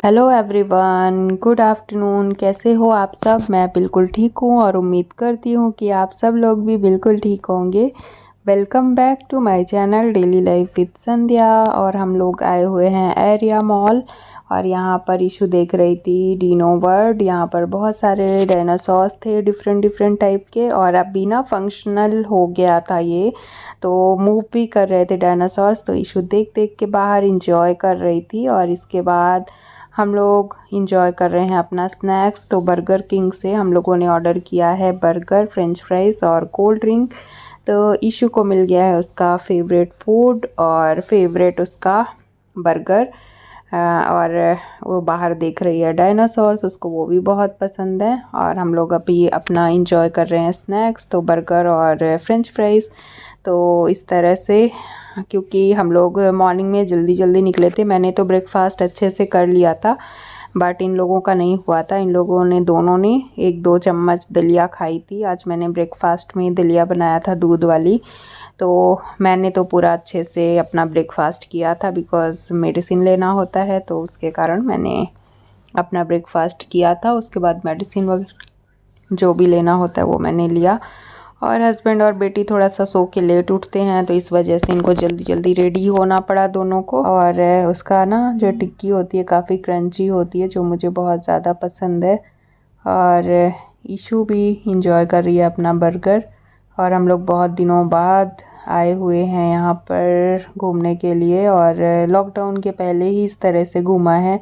Hello everyone, good afternoon. कैसे हो आप सब? मैं बिल्कुल ठीक हूँ और उम्मीद करती हूँ कि आप सब लोग भी बिल्कुल ठीक होंगे। Welcome back to my channel daily life with Sandhya. और हम लोग आए हुए हैं एरिया मॉल और यहाँ पर इशू देख रही थी डिनो वर्ल्ड। यहाँ पर बहुत सारे डायनासोर्स थे डिफरेंट टाइप के, और अभी ना फंक्शनल हो गया था ये, तो मूव भी कर रहे थे डायनासोर्स। तो इशू देख के बाहर इंजॉय कर रही थी। और इसके बाद हम लोग इंजॉय कर रहे हैं अपना स्नैक्स। तो बर्गर किंग से हम लोगों ने ऑर्डर किया है बर्गर, फ्रेंच फ्राइज़ और कोल्ड ड्रिंक। तो इशू को मिल गया है उसका फेवरेट फूड और फेवरेट उसका बर्गर। और वो बाहर देख रही है डायनासोर्स, उसको वो भी बहुत पसंद है। और हम लोग अभी अपना इंजॉय कर रहे हैं स्नैक्स, तो बर्गर और फ्रेंच फ्राइज़। तो इस तरह से, क्योंकि हम लोग मॉर्निंग में जल्दी निकले थे, मैंने तो ब्रेकफास्ट अच्छे से कर लिया था, बट इन लोगों का नहीं हुआ था। इन लोगों ने दोनों ने 1-2 चम्मच दलिया खाई थी। आज मैंने ब्रेकफास्ट में दलिया बनाया था दूध वाली। तो मैंने तो पूरा अच्छे से अपना ब्रेकफास्ट किया था, बिकॉज़ मेडिसिन लेना होता है, तो उसके कारण मैंने अपना ब्रेकफास्ट किया था। उसके बाद मेडिसिन वगैरह जो भी लेना होता है वो मैंने लिया। और हस्बैंड और बेटी थोड़ा सा सो के लेट उठते हैं, तो इस वजह से इनको जल्दी रेडी होना पड़ा दोनों को। और उसका ना जो टिक्की होती है काफ़ी क्रंची होती है, जो मुझे बहुत ज़्यादा पसंद है। और इशू भी इंजॉय कर रही है अपना बर्गर। और हम लोग बहुत दिनों बाद आए हुए हैं यहाँ पर घूमने के लिए, और लॉकडाउन के पहले ही इस तरह से घूमा है।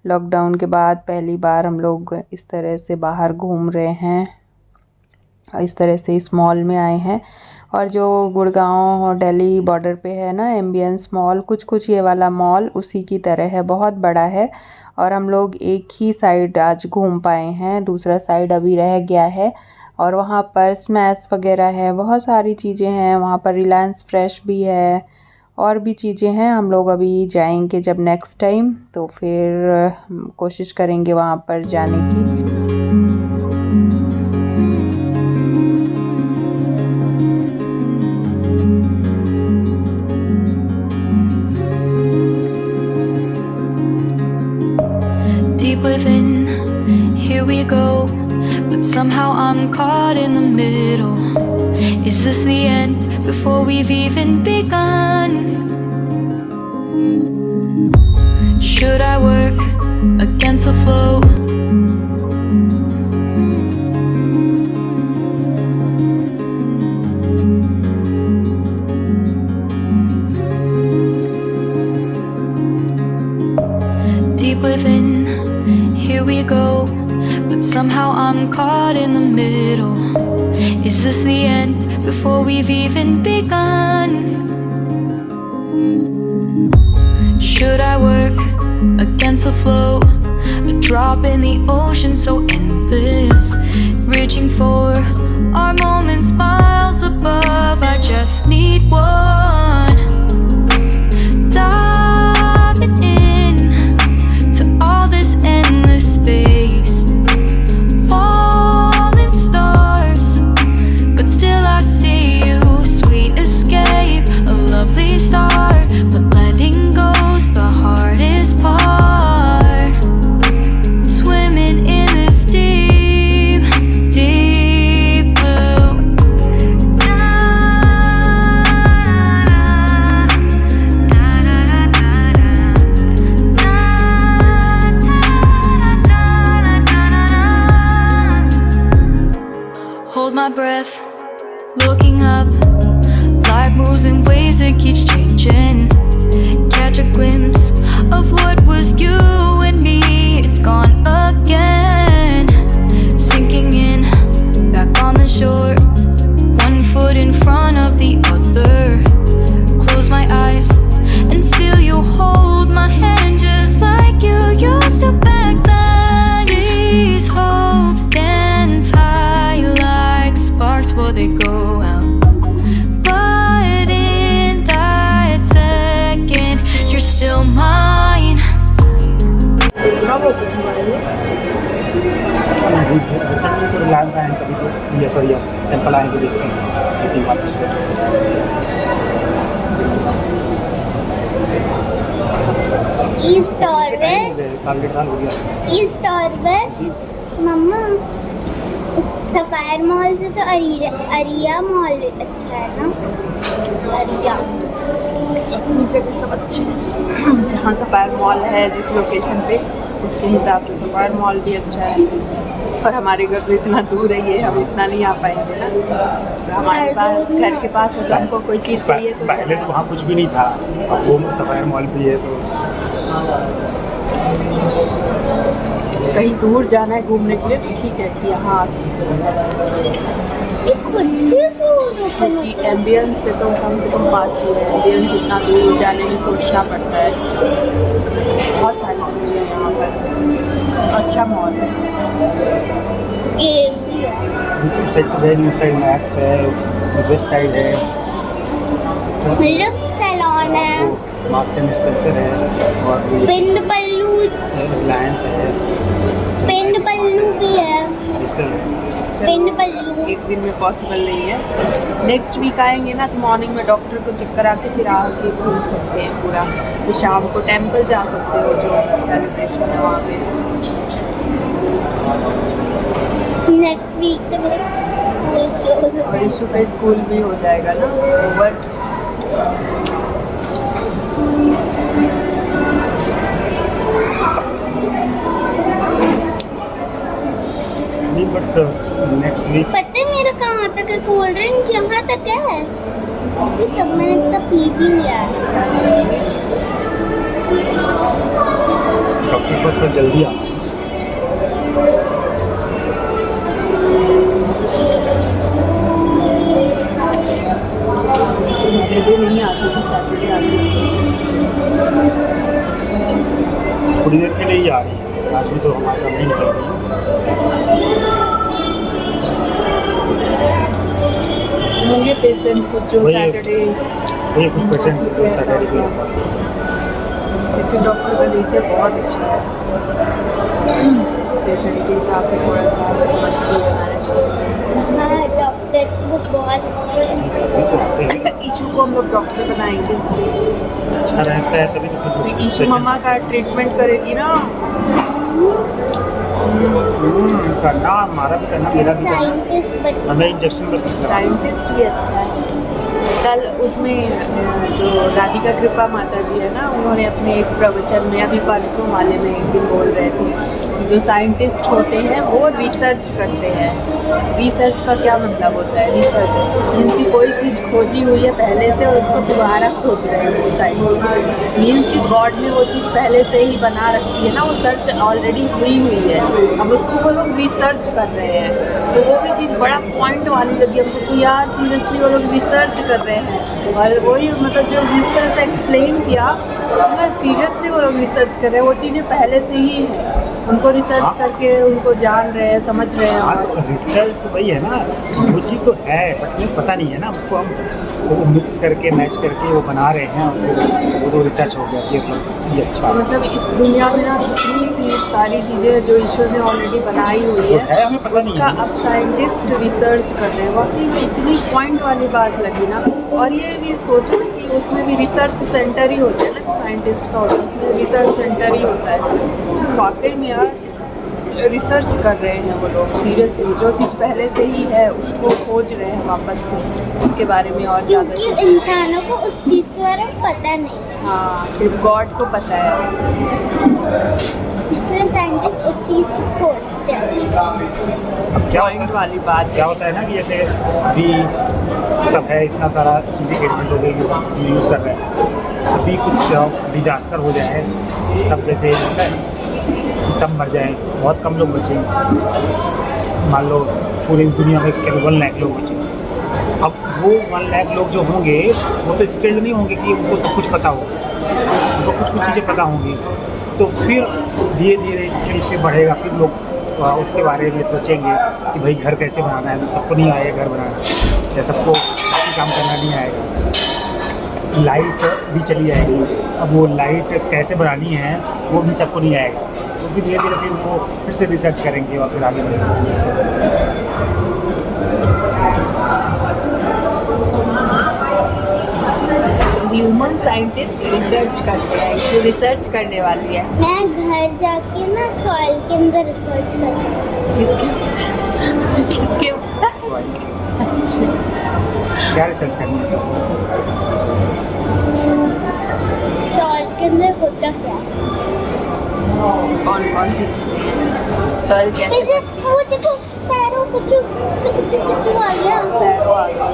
लॉकडाउन के बाद पहली बार हम लोग इस तरह से बाहर घूम रहे हैं, इस तरह से इस मॉल में आए हैं। और जो गुड़गांव और दिल्ली बॉर्डर पे है ना एम्बियंस मॉल, कुछ ये वाला मॉल उसी की तरह है, बहुत बड़ा है। और हम लोग एक ही साइड आज घूम पाए हैं, दूसरा साइड अभी रह गया है। और वहाँ पर स्मैश वगैरह है, बहुत सारी चीज़ें हैं वहाँ पर। रिलायंस फ्रेश भी है और भी चीज़ें हैं। हम लोग अभी जाएंगे जब नेक्स्ट टाइम, तो फिर कोशिश करेंगे वहाँ पर जाने की। Within, here we go, but somehow I'm caught in the middle. Is this the end before we've even begun? Should I work against the flow? Deep within, here we go, but somehow I'm caught in the middle. Is this the end before we've even begun? Should I work against the flow? A drop in the ocean so endless, reaching for our moments miles above. I just need one. Diving in to all this endless space, falling stars, but still I see you. Sweet escape, a lovely start, but letting go's the hardest part. Swimming in this deep blue. Hold my breath, looking up. Life moves in ways that keeps changing. Catch a glimpse of what was you and me. It's gone again. Sinking in, back on the shore. One foot in front of the other. Close my eyes and feel you hold my hand just like you used to back then. These hopes dance high like sparks before they go out. But in that second, you're still mine. Recently तो रिलायंस आए हैं, कभी तो ये sorry temple आए तो देखते हैं 2-3 बार उसके। East or west? साल 1.5 साल हो गया। ईस्ट और वेस्ट मम्मा, सफायर मॉल से तो अरिया मॉल अच्छा है ना। अरिया अपनी जगह सब अच्छे हैं। जहाँ सफायर मॉल है जिस लोकेशन पे, उसके हिसाब से सफायर मॉल भी अच्छा है। पर हमारे घर से इतना दूर है ये, हम इतना नहीं आ पाएंगे ना। तो हमारे पास घर के पास अगर हमको कोई चीज़ चाहिए तो पहले तो वहाँ कुछ भी नहीं था, अब वो सफायर मॉल भी है। तो कहीं दूर जाना है घूमने के लिए तो ठीक है कि यहाँ ये खुद से तो ओपन कि एम्बियंस से तो कम पास ही है। एम्बियंस इतना दूर जाने में सोचना पड़ता है। बहुत सारी चीज़ें हैं यहाँ पर, अच्छा मॉल है। उस साइड तो है, न्यू साइड मैक्स है, वेस्ट साइड है, लुक्स सैलून है, मार्क्स एंड स्पेंसर है, और पिंड पल्लू, रिलायंस है, पिंड पल्लू भी है, डिजिटल है। पिंड पल्लू। एक दिन में पॉसिबल नहीं है। नेक्स्ट वीक आएंगे ना तो मॉर्निंग में डॉक्टर को चेक करा के फिर आके घूम सकते हैं पूरा। फिर शाम को टेंपल जा सकते हो जो सेलिब्रेशन है वहाँ पे। नेक्स्ट वीक तो मेरा स्कूल क्लोज हो और इशू का स्कूल भी हो जाएगा ना ओवर। नहीं, बट नेक्स्ट वीक पता है मेरा कहाँ तक है? कोल्ड ड्रिंक यहाँ तक है। अभी तब मैंने तब पी भी लिया है। डॉक्टर को थोड़ा जल्दी आना। सैटरडे नहीं आती तो सैटरडे आती। थोड़ी देर के लिए ही आ रही है, आज भी तो हमारे सामने निकल रही है। होंगे पेशेंट कुछ जो सैटरडे, वही कुछ पेशेंट जो सैटरडे को लेकिन डॉक्टर का नेचर बहुत अच्छा है। पेशेंट के हिसाब से थोड़ा सा समझती है मैनेज करते हैं। हाँ डॉक्टर वो बहुत अच्छे हैं। इशू को हम लोग डॉक्टर बनाएंगे। अच्छा रहता है तभी तो फिर इशू मम्मा का ट्रीटमेंट करेगी ना। करना, हमारा भी करना, मेरा भी करना। साइंटिस्ट बन हमें इंजेक्शन बस नहीं कराना। साइंटिस्ट भी अच्छा है। कल उसमें जो राधिका कृपा माता जी है ना, उन्होंने अपने एक प्रवचन में अभी परसों वाले में एक दिन बोल रहे थे कि जो साइंटिस्ट होते हैं वो रिसर्च करते हैं। रिसर्च का क्या मतलब होता है? रिसर्च जिनकी कोई चीज़ खोजी हुई है पहले से और उसको दोबारा खोज रहे हैं वो साइंटिस्ट। मीन्स कि गॉड ने वो चीज़ पहले से ही बना रखी है ना, वो सर्च ऑलरेडी हुई है, अब उसको वो लोग रिसर्च कर रहे हैं। तो वो भी चीज़ बड़ा पॉइंट वाली लगी हमको कि यार सीरियसली वो लोग रिसर्च कर रहे हैं। और वही मतलब जो जिस तरह से एक्सप्लेन किया, मैं सीरियसली वो लोग रिसर्च कर रहे हैं, वो चीज़ें पहले से ही है, उनको रिसर्च करके उनको जान रहे हैं, समझ रहे हैं। और रिसर्च तो वही है ना, वो चीज़ तो है बट हमें पता नहीं है ना, उसको हम वो मिक्स करके मैच करके वो बना रहे हैं, और वो तो रिसर्च हो गया कि ये अच्छा है। मतलब इस दुनिया में ना इतनी सी सारी चीज़ें जो ईश्वर ने ऑलरेडी बनाई हुई जो है, है हमें पता नहीं उसका है। अब साइंटिस्ट रिसर्च कर रहे हैं। वाकई में इतनी पॉइंट वाली बात लगी ना। और ये भी सोचो कि उसमें भी रिसर्च सेंटर ही होता है ना, साइंटिस्ट का होता है, उसमें रिसर्च सेंटर ही होता है। वाकई में यार रिसर्च कर रहे हैं वो लोग सीरियसली, जो चीज़ पहले से ही है उसको खोज रहे हैं वापस से, उसके बारे में और ज़्यादा। क्योंकि इंसानों को उस चीज़ के बारे में पता नहीं, हाँ, सिर्फ गॉड को पता है। इसलिए साइंटिस्ट उस चीज़ को खोजते हैं। अब क्या पॉइंट वाली बात क्या होता है ना कि जैसे अभी सब है, इतना सारा चीज़ें ट्रीटमेंट हो गई यूज़ कर रहे हैं, अभी कुछ डिजास्टर हो जाए सब, जैसे होता है कि सब मर जाएं, बहुत कम लोग बचे, मान लो पूरी दुनिया में केवल 1 लाख लोग बचे। अब वो 1 लाख लोग जो होंगे वो तो स्किल्ड नहीं होंगे कि उनको सब कुछ पता हो, उनको कुछ चीज़ें पता होंगी, तो फिर धीरे धीरे स्किल पे बढ़ेगा, फिर लोग उसके बारे में सोचेंगे कि भाई घर कैसे बनाना है, तो सबको नहीं आएगा घर बनाना, या सबको काम करना नहीं आएगा। लाइट भी चली जाएगी, अब वो लाइट कैसे बनानी है वो भी सबको नहीं आएगा, तो भी धीरे धीरे फिर वो फिर से रिसर्च करेंगे और फिर आगे बढ़ेंगे। ह्यूमन साइंटिस्ट रिसर्च करते हैं, इशू रिसर्च करने वाली है। मैं घर जाके ना सॉइल के अंदर रिसर्च करती किसके किसके ऊपर? अच्छा, क्या रिसर्च करनी है सर? सॉइल के अंदर होता क्या कौन कौन सी चीज़ें? सॉइल कैसे? है। वो देखो स्पैरो कुछ आ गया। स्पैरो आ गया।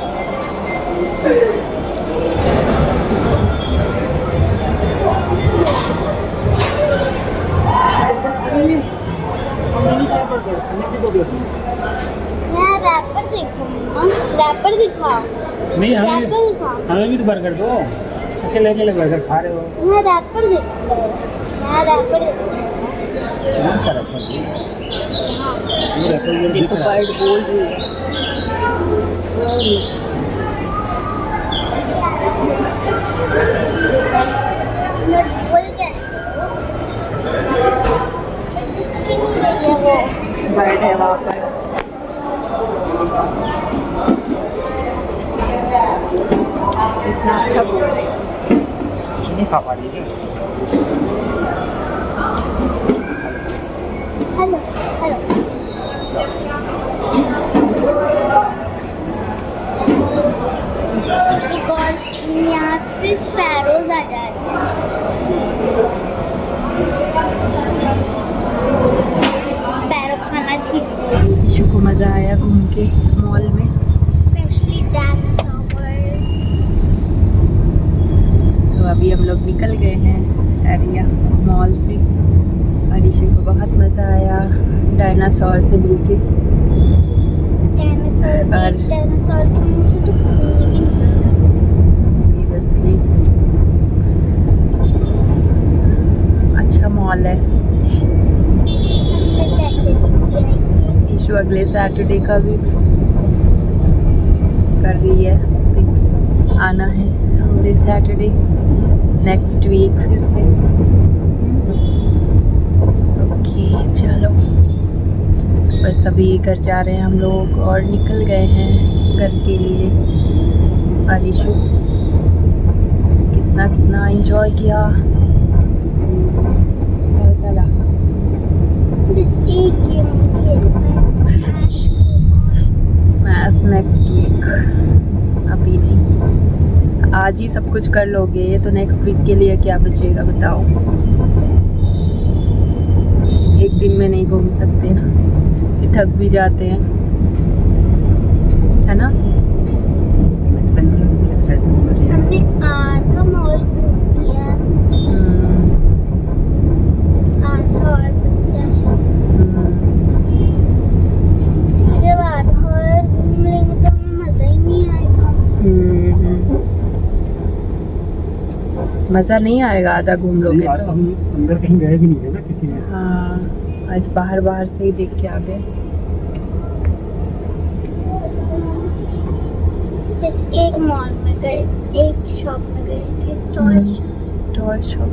यहाँ रैपर देखो मम्मा, रैपर दिखा, नहीं रैपर दिखा। हमें भी तो बर्गर दो, अकेले अकेले बर्गर खा रहे हो। यहाँ रैपर देखो, यहाँ रैपर देखो। कौन सा रैपर? वो रैपर ये दिख रहा है। वर्ड बोल रही है। बोल क्या है वो? बर्ड है वहाँ पर। इतना अच्छा बोल रही है। कुछ नहीं खा पा रही है। Hello hello. बिकॉज यहाँ पे स्पैरोज आ जाते हैं। स्पैरो खाना चाहिए, इशू को मज़ा आया घूम के मॉल में। Specially dinosaur. तो अभी हम लोग निकल गए हैं एरिया मॉल से और इशू को बहुत मज़ा आया डायनासोर से मिलके। डायनासोर और- डायनासोर के मुंह से तो खून भी निकला। सीरियसली अच्छा मॉल है। अगले सैटरडे को आएंगे। इशू अगले सैटरडे का भी कर रही है फिक्स, आना है अगले सैटरडे नेक्स्ट वीक फिर से। ओके चलो, बस अभी घर जा रहे हैं हम लोग और निकल गए हैं घर के लिए। और इशू कितना कितना एंजॉय किया, कैसा लगा? बस एक गेम खेलना है, स्मैश स्मैश नेक्स्ट वीक, अभी नहीं। आज ही सब कुछ कर लोगे तो नेक्स्ट वीक के लिए क्या बचेगा बताओ? एक दिन में नहीं घूम सकते ना, कि थक भी जाते हैं, है ना? नेक्स्ट टाइम कुछ एक्साइटमेंट होना चाहिए। हमने आधा मॉल घूम लिया, आधा और बचा है। जब आधा और घूम लेंगे तो हमें मजा ही नहीं आएगा। मज़ा नहीं आएगा आधा घूम लोगे आज तो। हम अंदर कहीं गए भी नहीं थे ना किसी में। हाँ, आज बाहर बाहर से ही देख के आ गए। बस एक मॉल में गए, एक शॉप में गए थे, टॉय शॉप। Toy shop